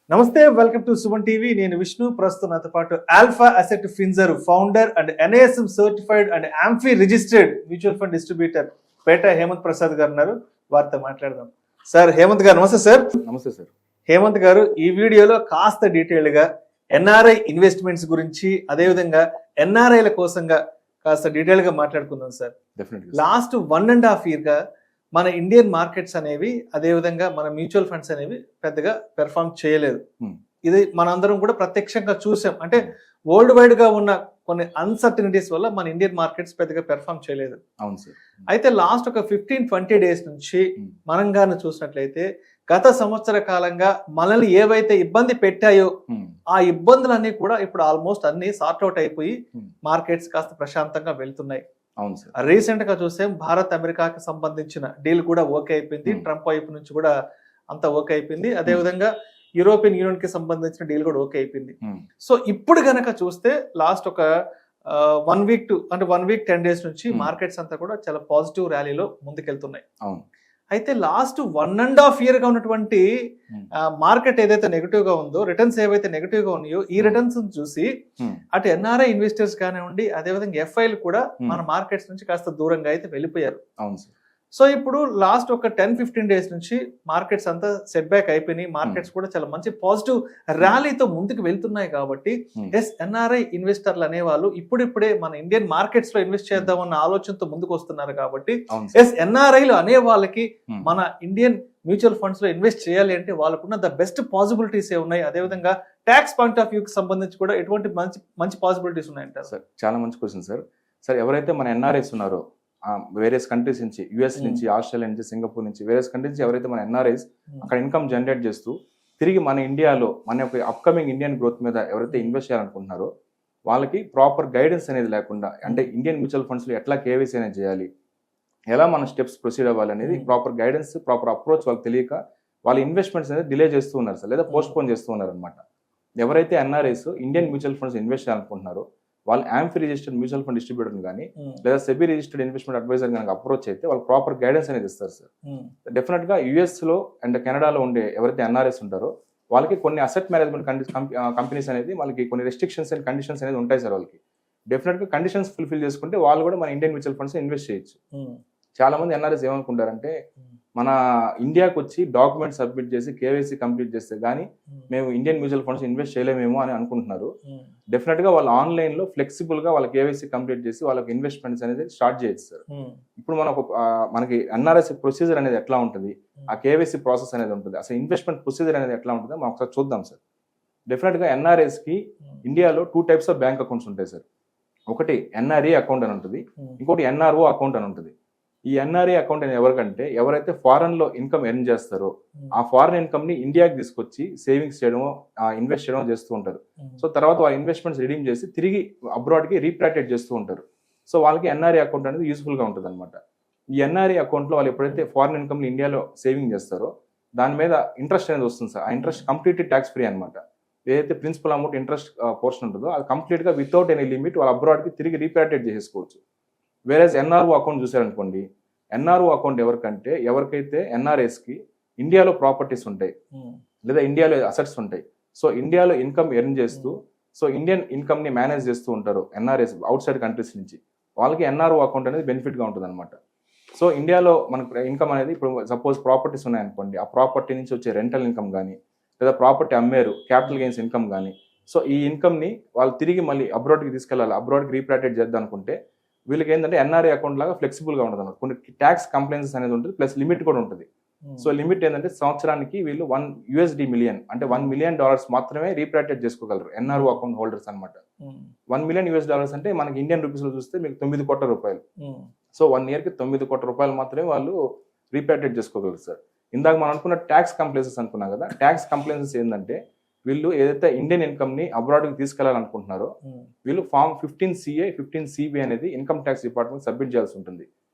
నమస్తే, welcome to Suman TV. నేను విష్ణు. ప్రస్తుతం నాతో పాటు alpha asset finserv founder and NISM certified and AMFI registered mutual fund distributor Peta Hemanth Prasad గారు ఉన్నారు. వారితో మాట్లాడదాం. సార్, హేమంత్ గారు నమస్తే సార్. నమస్తే సార్. హేమంత్ గారు, ఈ వీడియోలో కాస్త డీటెయిల్ గా NRI ఇన్వెస్ట్మెంట్స్ గురించి, అదేవిధంగా NRIల కోసంగా కాస్త డీటెయిల్ గా మాట్లాడుకుందాం సార్. లాస్ట్ 1.5 year గా మన ఇండియన్ మార్కెట్స్ అనేవి, అదేవిధంగా మన మ్యూచువల్ ఫండ్స్ అనేవి పెద్దగా పెర్ఫార్మ్ చేయలేదు. ఇది మనందరం కూడా ప్రత్యక్షంగా చూసాం. అంటే వరల్డ్ వైడ్ గా ఉన్న కొన్ని అన్సర్టనిటీస్ వల్ల మన ఇండియన్ మార్కెట్స్ పెద్దగా పెర్ఫార్మ్ చేయలేదు. అవును సార్. అయితే లాస్ట్ ఒక 15-20 days నుంచి మనం గాను చూసినట్లయితే గత సంవత్సర కాలంగా మనల్ని ఏవైతే ఇబ్బంది పెట్టాయో ఆ ఇబ్బందులన్నీ కూడా ఇప్పుడు ఆల్మోస్ట్ అన్ని సార్ట్అవుట్ అయిపోయి మార్కెట్స్ కాస్త ప్రశాంతంగా వెళ్తున్నాయి. అవును సార్. రీసెంట్ గా చూస్తే భారత్ అమెరికాకి సంబంధించిన డీల్ కూడా ఓకే అయిపోయింది. ట్రంప్ వైపు నుంచి కూడా అంతా ఓకే అయిపోయింది. అదేవిధంగా యూరోపియన్ యూనియన్ కి సంబంధించిన డీల్ కూడా ఓకే అయిపోయింది. సో ఇప్పుడు గనక చూస్తే లాస్ట్ ఒక 1 week 10 days నుంచి మార్కెట్స్ అంతా కూడా చాలా పాజిటివ్ ర్యాలీలో ముందుకెళ్తున్నాయి. అయితే లాస్ట్ 1.5 year గా ఉన్నటువంటి మార్కెట్ ఏదైతే నెగిటివ్ గా ఉందో, రిటర్న్స్ ఏవైతే నెగిటివ్ గా ఉన్నాయో, ఈ రిటర్న్స్ చూసి అటు NRI ఇన్వెస్టర్స్ కానివ్వండి, అదేవిధంగా FIలు కూడా మన మార్కెట్స్ నుంచి కాస్త దూరంగా అయితే వెళ్ళిపోయారు. అవును సార్. సో ఇప్పుడు లాస్ట్ ఒక 10-15 days నుంచి మార్కెట్స్ అంతా సెట్ బ్యాక్ అయిపోయినాయి. మార్కెట్స్ కూడా చాలా మంచి పాజిటివ్ ర్యాలీతో ముందుకు వెళ్తున్నాయి. కాబట్టి NRI ఇన్వెస్టర్లు అనేవాళ్ళు ఇప్పుడిప్పుడే మన ఇండియన్ మార్కెట్స్ లో ఇన్వెస్ట్ చేద్దామన్న ఆలోచనతో ముందుకు వస్తున్నారు. కాబట్టి NRIలు అనే వాళ్ళకి మన ఇండియన్ మ్యూచువల్ ఫండ్స్ లో ఇన్వెస్ట్ చేయాలి అంటే వాళ్ళకున్న ద బెస్ట్ పాసిబిలిటీస్ ఏ ఉన్నాయి, అదేవిధంగా ట్యాక్స్ పాయింట్ ఆఫ్ వ్యూ కి సంబంధించి కూడా ఎటువంటి మంచి పాసిబిలిటీస్ ఉన్నాయంటారు సార్? చాలా మంచి క్వశ్చన్ సార్. సార్, ఎవరైతే మన NRIs ఉన్నారో వేరియస్ కంట్రీస్ నుంచి, US నుంచి, ఆస్ట్రేలియా నుంచి, సింగపూర్ నుంచి, వేరియస్ కంట్రీస్ నుంచి ఎవరైతే మన NRIs అక్కడ ఇన్కమ్ జనరేట్ చేస్తూ తిరిగి మన ఇండియాలో మన యొక్క అప్కమింగ్ ఇండియన్ గ్రోత్ మీద ఎవరైతే ఇన్వెస్ట్ చేయాలనుకుంటున్నారో వాళ్ళకి ప్రాపర్ గైడెన్స్ అనేది లేకుండా, అంటే ఇండియన్ మ్యూచువల్ ఫండ్స్లో ఎట్లా KYC అనేది చేయాలి, ఎలా మన స్టెప్స్ ప్రొసీడ్ అవ్వాలి అనేది ప్రాపర్ గైడెన్స్, ప్రాపర్ అప్రోచ్ వాళ్ళకి తెలియక వాళ్ళ ఇన్వెస్ట్మెంట్స్ అనేది డిలే చేస్తూ ఉన్నారు సార్, లేదా పోస్ట్పోన్ చేస్తూ ఉన్నారు అనమాట. ఎవరైతే NRIs Indian mutual funds invest చేయాలనుకుంటున్నారో వాళ్ళు amphi registered mutual fund distributor కానీ లేదా సెబీ రిజిస్టర్డ్ ఇన్వెస్ట్మెంట్ అడ్వైజర్ కనుక అప్రోచ్ అయితే వాళ్ళు ప్రాపర్ గైడెన్స్ అనేది ఇస్తారు సార్. డెఫినెట్ గా US లో అండ్ కెనడాలో ఉండే ఎవరైతే NRIs ఉంటారో వాళ్ళకి కొన్ని అసెట్ మేనేజ్మెంట్ కంపెనీస్ అనేది వాళ్ళకి కొన్ని రెస్ట్రిక్షన్స్ అండ్ కండిషన్స్ అనేది ఉంటాయి సార్. వాళ్ళకి డెఫినెట్ గా కండిషన్స్ ఫుల్ఫిల్ చేసుకుంటే వాళ్ళు కూడా మన ఇండియన్ మ్యూచువల్ ఫండ్స్ ఇన్వెస్ట్ చేయొచ్చు. చాలా మంది NRIs ఏమనుకుంటారంటే మన ఇండియాకి వచ్చి డాక్యుమెంట్ సబ్మిట్ చేసి KYC కంప్లీట్ చేస్తే కానీ మేము ఇండియన్ మ్యూచువల్ ఫండ్స్ ఇన్వెస్ట్ చేయలేమేమో అని అనుకుంటున్నారు. డెఫినెట్ గా వాళ్ళు ఆన్లైన్ లో ఫ్లెక్సిబుల్ గా వాళ్ళ KYC కంప్లీట్ చేసి వాళ్ళకి ఇన్వెస్ట్మెంట్స్ అనేది స్టార్ట్ చేయొచ్చు సార్. ఇప్పుడు మనకి NRIs ప్రొసీజర్ అనేది ఎట్లా ఉంటుంది, ఆ KYC ప్రాసెస్ అనేది ఉంటుంది, అసలు ఇన్వెస్ట్మెంట్ ప్రొసీజర్ అనేది ఎట్లా ఉంటుందో మనం ఒకసారి చూద్దాం సార్. డెఫినెట్ గా NRIs కి ఇండియాలో 2 types ఆఫ్ బ్యాంక్ అకౌంట్స్ ఉంటాయి సార్. ఒకటి NRE అకౌంట్ అని ఉంటుంది, ఇంకోటి NRO అకౌంట్ అని ఉంటుంది. ఈ NRE అకౌంట్ అనేది ఎవరికంటే ఎవరైతే ఫారెన్ లో ఇన్కమ్ ఎర్న్ చేస్తారో ఆ ఫారెన్ ఇన్కమ్ ని ఇండియాకి తీసుకొచ్చి సేవింగ్స్ చేయడమో ఇన్వెస్ట్ చేయడమో చేస్తూ ఉంటారు. సో తర్వాత వాళ్ళ ఇన్వెస్ట్మెంట్స్ రిడీమ్ చేసి తిరిగి అబ్రాడ్ కి రీప్యాట్రియేట్ చేస్తూ ఉంటారు. సో వాళ్ళకి NRE అకౌంట్ అనేది యూస్ఫుల్ గా ఉంటుంది అనమాట. ఈ NRE అకౌంట్ లో వాళ్ళు ఎప్పుడైతే ఫారెన్ ఇన్కమ్ ని ఇండియాలో సేవింగ్ చేస్తారో దాని మీద ఇంట్రెస్ట్ అనేది వస్తుంది సార్. ఆ ఇంట్రెస్ట్ కంప్లీట్లీ ట్యాక్స్ ఫ్రీ అనమాట. ఏదైతే ప్రిన్సిపల్ అమౌంట్ ఇంట్రెస్ట్ పోర్షన్ ఉంటుందో అది కంప్లీట్ గా వితౌట్ ఎనీ లిమిట్ వాళ్ళ అబ్రాడ్ కి తిరిగి రీప్యాట్రియేట్ చేసుకోవచ్చు. వేరేస్ NRO అకౌంట్ చూసారనుకోండి, NRO అకౌంట్ ఎవరికైతే NRIs కి ఇండియాలో ప్రాపర్టీస్ ఉంటాయి లేదా ఇండియాలో అసెట్స్ ఉంటాయి, సో ఇండియాలో ఇన్కమ్ ఎర్న్ చేస్తూ సో ఇండియన్ ఇన్కమ్ ని మేనేజ్ చేస్తూ ఉంటారు NRIs అవుట్ సైడ్ కంట్రీస్ నుంచి, వాళ్ళకి NRO అకౌంట్ అనేది బెనిఫిట్ గా ఉంటుంది అనమాట. సో ఇండియాలో మనకు ఇన్కమ్ అనేది ఇప్పుడు సపోజ్ ప్రాపర్టీస్ ఉన్నాయనుకోండి, ఆ ప్రాపర్టీ నుంచి వచ్చే రెంటల్ ఇన్కమ్ కానీ లేదా ప్రాపర్టీ అమ్మేరు క్యాపిటల్ గెయిన్స్ ఇన్కమ్ కానీ, సో ఈ ఇన్కమ్ ని వాళ్ళు తిరిగి మళ్ళీ అబ్రాడ్కి తీసుకెళ్ళాలి, అబ్రాడ్కి రీప్యాట్రియేట్ చేద్దాం అనుకుంటే వీళ్ళకి ఏంటంటే NRI అకౌంట్ లాగా ఫ్లెక్సిబుల్ గా ఉంటుంది అన్నమాట. కొన్ని ట్యాక్స్ కంప్లైన్సెస్ అనేది ఉంటుంది, ప్లస్ లిమిట్ కూడా ఉంటుంది. సో లిమిట్ ఏంటంటే సంవత్సరానికి వీళ్ళు $1 మిలియన్ అంటే $1 మిలియన్ మాత్రమే రీప్యాట్రియేట్ చేసుకోగలరు NRO అకౌంట్ హోల్డర్స్ అనమాట. $1 మిలియన్ అంటే మనకి ఇండియన్ రూపీస్ లో చూస్తే మీకు 9 కోట్ల రూపాయలు. సో 1 year కి 9 కోట్ల రూపాయలు మాత్రమే వాళ్ళు రీప్యాట్రియేట్ చేసుకోగలరు సార్. ఇందాక మనం అనుకున్న ట్యాక్స్ కంప్లైన్సెస్ అనుకున్నాం కదా, ట్యాక్స్ కంప్లైన్సెస్ ఏంటంటే వీళ్ళు ఏదైతే ఇండియన్ ఇన్కమ్ ని అబ్రాడ్కి తీసుకెళ్లాలనుకుంటున్నారో వీళ్ళు ఫామ్ 15CA 15CB అనేది ఇన్కమ్ ట్యాక్స్ డిపార్ట్మెంట్ సబ్మిట్ చేయాల్సి ఉంటుంది.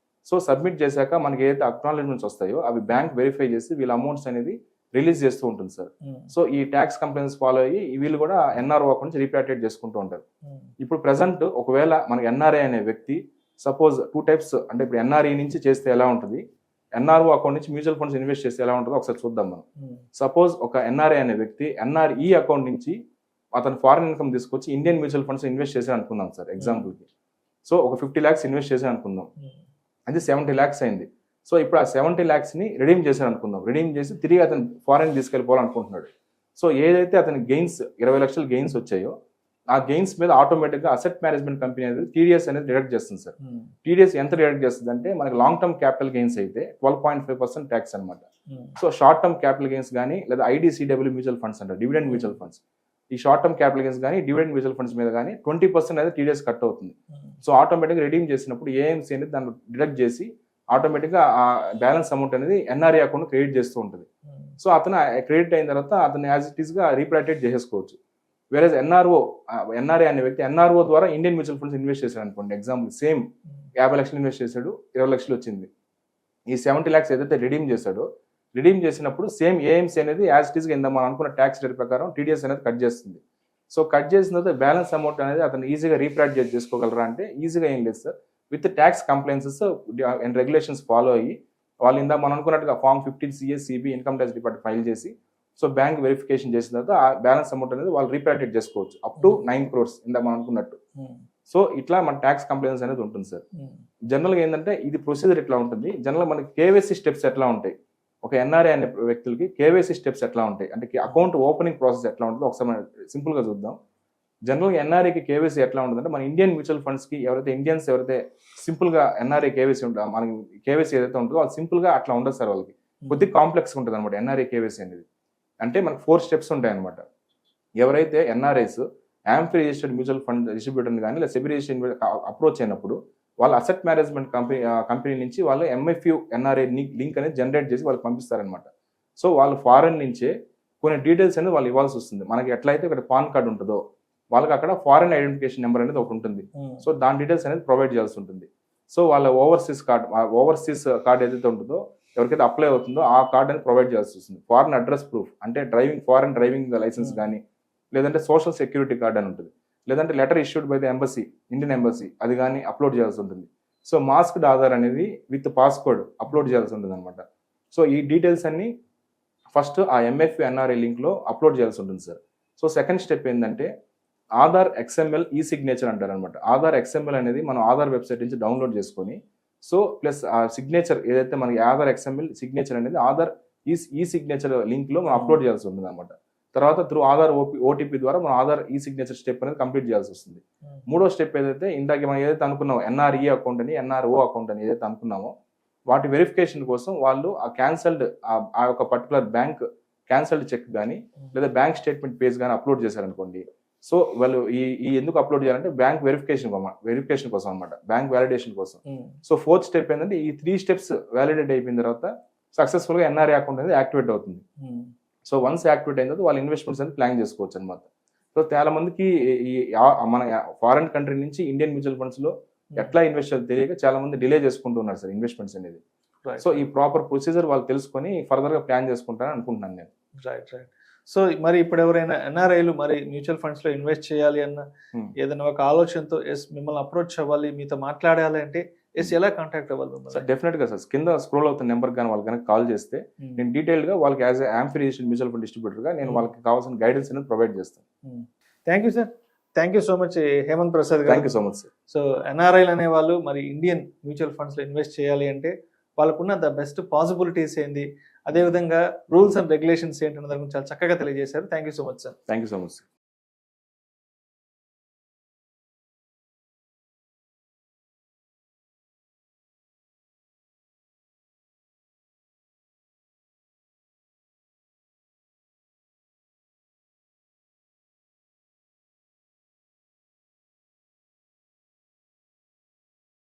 సో సబ్మిట్ చేశాక మనకి ఏదైతే అక్నాలెడ్జ్మెంట్స్ వస్తాయో అవి బ్యాంక్ వెరిఫై చేసి వీళ్ళ అమౌంట్స్ అనేది రిలీజ్ చేస్తూ ఉంటుంది సార్. సో ఈ ట్యాక్స్ కంప్లైన్స్ ఫాలో అయ్యి వీళ్ళు కూడా NRO అకౌంట్ నుంచి రీప్యాట్రియేట్ చేసుకుంటూ ఉంటారు. ఇప్పుడు ప్రెసెంట్ ఒకవేళ మనకి NRI అనే వ్యక్తి సపోజ్ 2 types అంటే ఇప్పుడు NRE నుంచి చేస్తే ఎలా ఉంటుంది, ఎన్ఆర్ఓ అకౌంట్ నుంచి మ్యూచువల్ ఫండ్స్ ఇన్వెస్ట్ చేస్తే ఎలా ఉంటుందో ఒకసారి చూద్దాం మనం. సపోజ్ ఒక ఎన్ఆర్ఐ అనే వ్యక్తి ఎన్ఆర్ఈ అకౌంట్ నుంచి అతను ఫారెన్ ఇన్కమ్ తీసుకొచ్చి ఇండియన్ మ్యూచువల్ ఫండ్స్ ఇన్వెస్ట్ చేశారు అనుకుందాం సార్ ఎగ్జాంపుల్కి. సో ఒక 50 lakhs ఇన్వెస్ట్ చేశారు అనుకుందాం, అది 70 lakhs అయింది. సో ఇప్పుడు ఆ 70 lakhsని రిడీమ్ చేశారు అనుకుందాం, రిడీమ్ చేసి తిరిగి అతను ఫారెన్ తీసుకెళ్ళిపోవాలనుకుంటున్నాడు. సో ఏదైతే అతని గెయిన్స్ 20 lakhs గెయిన్స్ వచ్చాయో ఆ గెయిన్స్ మీద ఆటోమేటిక్గా అసెట్ మేనేజ్మెంట్ కంపెనీ అనేది టీడీఎస్ అనేది డిడక్ట్ చేస్తుంది సార్. టీడీఎస్ ఎంత డిడక్ట్ చేస్తుంది అంటే మనకి లాంగ్ టర్మ్ క్యాపిటల్ గెయిన్స్ అయితే 12.5% ట్యాక్స్ అనమాట. So short term capital gains కానీ లేదా ఐడిసిడబ్ల్యూ మ్యూచువల్ ఫండ్స్ అంటారు, డివిడెండ్ మ్యూచువల్ ఫండ్స్. ఈ షార్ట్ టర్మ్ క్యాపిటల్ గెయిన్స్ కానీ డివిడెండ్ మ్యూచువల్ ఫండ్స్ మీద కానీ 20% అనేది టీడీఎస్ కట్ అవుతుంది. సో ఆటోమేటిక్గా రిడీమ్ చేసినప్పుడు ఏఎంసీ అనేది దాన్ని డిడక్ట్ చేసి ఆటోమేటిక్గా ఆ బ్యాలెన్స్ అమౌంట్ అనేది ఎన్ఆర్ఐ అకౌంట్ క్రెడిట్ చేస్తూ ఉంటుంది. సో అతను క్రెడిట్ అయిన తర్వాత అతను యాజ్ ఇట్ ఈస్గా రీప్రాటేట్ చేసేసుకోవచ్చు. వేరే ఎన్ఆర్ఐ అనే వ్యక్తి ఎన్ఆర్ఓ ద్వారా ఇండియన్ మ్యూచువల్ ఫండ్స్ ఇన్వెస్ట్ చేశాడు అనుకోండి, ఎగ్జాంపుల్ సేమ్ 50 lakhs ఇన్వెస్ట్ చేశాడు, 20 lakhs వచ్చింది. ఈ 70 lakhs ఏదైతే రిడీమ్ చేశాడో, రిడీమ్ చేసినప్పుడు సేమ్ ఏఎంసీ అనేది యాజ్ ఇట్ ఈస్గా మనం అనుకున్న ట్యాక్స్ రేట్ ప్రకారం టీడీఎస్ అనేది కట్ చేస్తుంది. సో కట్ చేసిన తర్వాత బ్యాలెన్స్ అమౌంట్ అనేది అతను ఈజీగా రీప్రాటేట్ చేసుకోగలరా అంటే ఈజీగా ఏం లేదు sir. With tax compliances and regulations follow అయ్యి వాళ్ళు మనం అనుకున్నట్టుగా form 15 CA/CB income tax department file చేసి సో బ్యాంక్ వెరిఫికేషన్ చేసిన తర్వాత ఆ బ్యాలెన్స్ అమౌంట్ అనేది వాళ్ళు రీప్రాటేట్ చేసుకోవచ్చు అప్ టు 9 crores మనం అనుకున్నట్టు. సో ఇట్లా మన ట్యాక్స్ కంప్లైన్స్ అనేది ఉంటుంది సార్. జనరల్గా ఏంటంటే ఇది ప్రొసీజర్ ఇట్లా ఉంటుంది. జనరల్గా మనకి కేవైసీ స్టెప్స్ ఎట్లా ఉంటాయి, ఒక ఎన్ఆర్ఐ అనే వ్యక్తులకి కేవైసీ స్టెప్స్ ఎట్లా ఉంటాయి అంటే అకౌంట్ ఓపెనింగ్ ప్రాసెస్ ఎట్లా ఉంటుందో ఒకసారి మనం సింపుల్గా చూద్దాం. జనరల్గా ఎన్ఆర్ఐకి కేవైసీ ఎట్లా ఉంటుందంటే మన ఇండియన్ మ్యూచువల్ ఫండ్స్కి ఇండియన్స్ ఎవరైతే సింపుల్గా ఎన్ఆర్ఐ కేవైసీ ఉంటుంది, మనకి కేవైసీ ఏదైతే ఉంటుందో అది సింపుల్గా అట్లా ఉండదు సార్. వాళ్ళకి కొద్దిగా కాంప్లెక్స్గా ఉంటుంది అనమాట ఎన్ఆర్ఐ కేవైసీ అనేది. అంటే మనకు 4 steps ఉంటాయి అనమాట. ఎవరైతే NRIs amphi registered mutual fund distributor కానీ లేదా సెబీ రిజిస్టర్డ్ అప్రోచ్ అయినప్పుడు వాళ్ళ అసెట్ మేనేజ్మెంట్ కంపెనీ నుంచి వాళ్ళు ఎంఎఫ్యూ ఎన్ఆర్ఐ లింక్ అనేది జనరేట్ చేసి వాళ్ళకి పంపిస్తారనమాట. సో వాళ్ళు ఫారెన్ నుంచే కొన్ని డీటెయిల్స్ అనేది వాళ్ళు ఇవ్వాల్సి వస్తుంది. మనకి ఎట్లయితే ఇక్కడ పాన్ కార్డ్ ఉంటుందో వాళ్ళకి అక్కడ ఫారెన్ ఐడెంటిఫికేషన్ నెంబర్ అనేది ఒకటి ఉంటుంది. సో దాని డీటెయిల్స్ అనేది ప్రొవైడ్ చేయాల్సి ఉంటుంది. సో వాళ్ళ ఓవర్సీస్ కార్డ్ ఏదైతే ఉంటుందో ఎవరికైతే అప్లై అవుతుందో ఆ కార్డ్ అనేది ప్రొవైడ్ చేయాల్సి వస్తుంది. ఫారెన్ అడ్రస్ ప్రూఫ్ అంటే ఫారెన్ డ్రైవింగ్ లైసెన్స్ కానీ లేదంటే సోషల్ సెక్యూరిటీ కార్డ్ అని ఉంటుంది, లేదంటే letter issued by the embassy, Indian embassy అది కానీ అప్లోడ్ చేయాల్సి ఉంటుంది. సో మాస్క్డ్ ఆధార్ అనేది విత్ పాస్కోడ్ అప్లోడ్ చేయాల్సి ఉంటుంది అనమాట. సో ఈ డీటెయిల్స్ అన్ని ఫస్ట్ ఆ ఎంఎఫ్యూ ఎన్ఆర్ఐ లింక్లో అప్లోడ్ చేయాల్సి ఉంటుంది సార్. సో సెకండ్ స్టెప్ ఏంటంటే ఆధార్ XML ఈ సిగ్నేచర్ అంటారు అనమాట. ఆధార్ XML అనేది మనం ఆధార్ వెబ్సైట్ నుంచి డౌన్లోడ్ చేసుకొని సో ప్లస్ ఆ సిగ్నేచర్ ఏదైతే మనకి ఆధార్ XML సిగ్నేచర్ అనేది ఆధార్ ఈ సిగ్నేచర్ లింక్లో మనం అప్లోడ్ చేయాల్సి ఉంటుంది అనమాట. తర్వాత త్రూ ఆధార్ ఓటీపీ ద్వారా మనం ఆధార్ ఈ సిగ్నేచర్ స్టెప్ అనేది కంప్లీట్ చేయాల్సి వస్తుంది. మూడో స్టెప్ ఏదైతే ఇందాక మనం ఏదైతే అనుకున్నామో ఎన్ఆర్ఈ అకౌంట్ అని ఎన్ఆర్ఓ అకౌంట్ అని ఏదైతే అనుకున్నామో వాటి వెరిఫికేషన్ కోసం వాళ్ళు ఆ క్యాన్సల్డ్ ఆ యొక్క పర్టికులర్ బ్యాంక్ క్యాన్సల్డ్ చెక్ కానీ లేదా బ్యాంక్ స్టేట్మెంట్ పేజ్ కానీ అప్లోడ్ చేశారనుకోండి. సో వాళ్ళు ఈ ఎందుకు అప్లోడ్ చేయాలంటే బ్యాంక్ వెరిఫికేషన్ కోసం అనమాట, బ్యాంక్ వ్యాలిడేషన్ కోసం. సో 4th స్టెప్ ఏంటంటే ఈ 3 steps వ్యాలిడేట్ అయిపోయిన తర్వాత సక్సెస్ఫుల్ గా ఎన్ఆర్ఐ అకౌంట్ అనేది యాక్టివేట్ అవుతుంది. సో వన్స్ యాక్టివేట్ అయిన తర్వాత వాళ్ళ ఇన్వెస్ట్మెంట్స్ అనేది ప్లాన్ చేసుకోవచ్చు అనమాట. సో చాలా మందికి మన ఫారెన్ కంట్రీ నుంచి ఇండియన్ మ్యూచువల్ ఫండ్స్ లో ఎట్లా ఇన్వెస్ట్ చేయాలో తెలియక చాలా మంది డిలే చేసుకుంటూ ఉన్నారు సార్ ఇన్వెస్ట్మెంట్స్ అనేది. సో ఈ ప్రాపర్ ప్రొసీజర్ వాళ్ళు తెలుసుకొని ఫర్దర్ గా ప్లాన్ చేసుకుంటారని అనుకుంటున్నాను నేను. రైట్. సో మరి ఇప్పుడు ఎవరైనా ఎన్ఆర్ఐలు మరి మ్యూచువల్ ఫండ్స్ లో ఇన్వెస్ట్ చేయాలి అన్న ఏదైనా ఒక ఆలోచనతో మిమ్మల్ని అప్రోచ్ అవ్వాలి, మీతో మాట్లాడాలి అంటే ఎలా కాంటాక్ట్ అవ్వాలి? సార్ డెఫినెట్ గా సార్ కింద స్క్రోల్ అవుతున్న నెంబర్ కానీ వాళ్ళకి కనుక కాల్ చేస్తే నేను డీటెయిల్ గా వాళ్ళకి as AMFI registered mutual fund distributor గా నేను వాళ్ళకి కావాల్సిన గైడెన్స్ అనేది ప్రొవైడ్ చేస్తాను. Thank you sir. Thank you so much Hemanth Prasad గారు. Thank you so much sir. So ఎన్ఆర్ఐలు అనే వాళ్ళు మరి ఇండియన్ మ్యూచువల్ ఫండ్స్ లో ఇన్వెస్ట్ చేయాలి అంటే వాళ్ళకున్న ద బెస్ట్ పాసిబిలిటీస్ ఏంది, అదేవిధంగా రూల్స్ అండ్ రెగ్యులేషన్స్ ఏంటన్న దాని గురించి చాలా చక్కగా తెలియజేశారు. Thank you so much sir. Thank you so much sir.